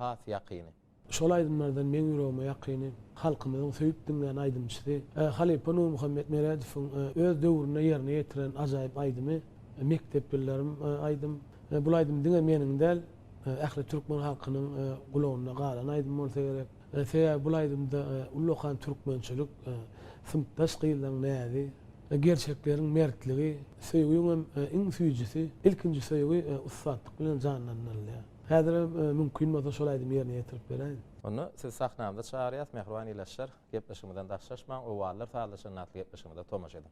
has ýakyny. Şol aydymlardan men ýüregime ýakyny halkymyzyň söýüp dinleýän aydymçysy Halipa Nur Muhammed Meradowyň öz döwrüne ýerine ýetiren ajaýyp aydymy mektep ýyllaryň aydym. Bul aydym diňe meniň däl ähli türkmen halkynyň gulagyna galan aydym bolsa gerek. Sebäbi bul aydymda ullukan türkmençilik symtaş gyýylan nädi? Gerçekleriň mertligi, söýgüň iň süýjisi, ilkinji söýgü ustatlyk bilen janlanýar. Häzir mümkin bolsa şol aydym ýerine ýetirip beräýin. Onu siz sahnamda çağırýas, mehriban ileşler, gepleşigimizden daşlaşmaň, owallar faýdalaşan natly gepleşigimizde tomaş edin.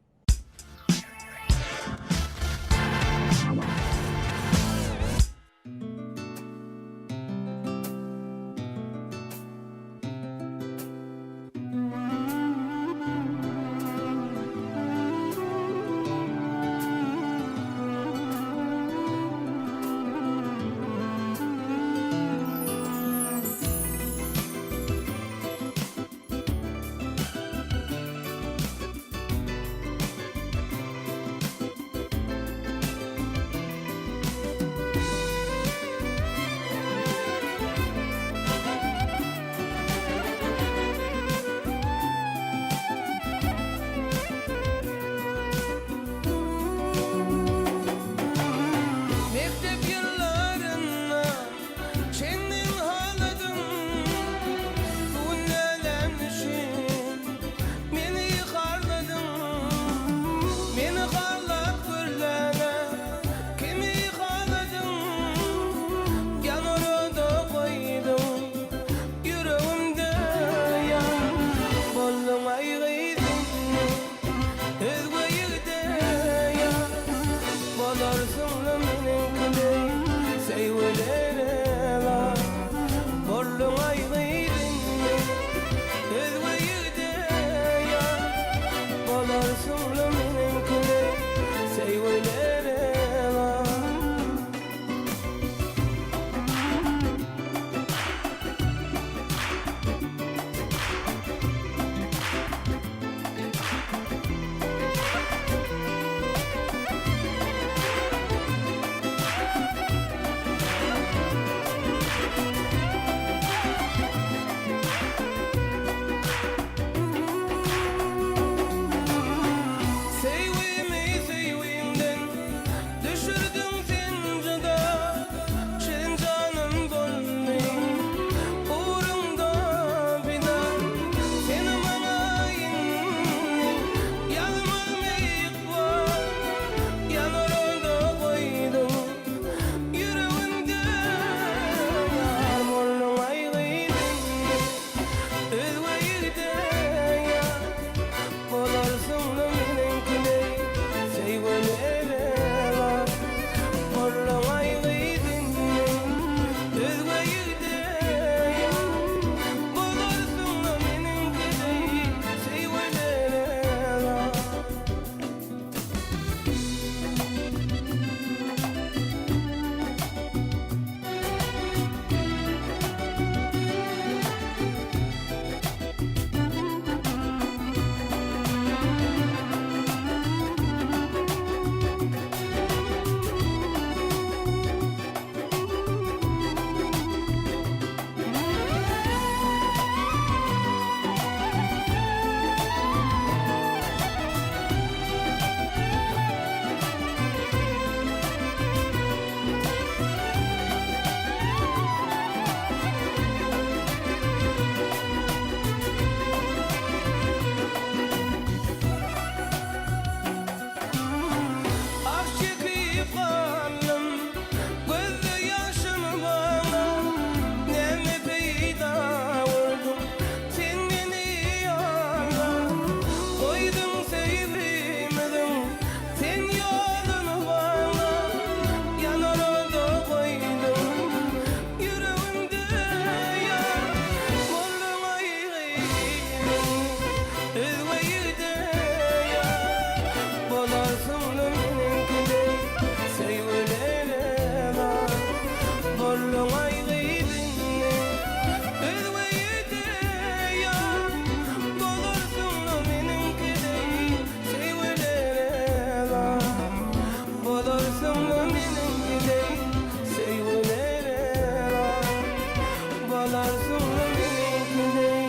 Ağlarsın belki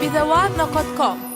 بدوام.com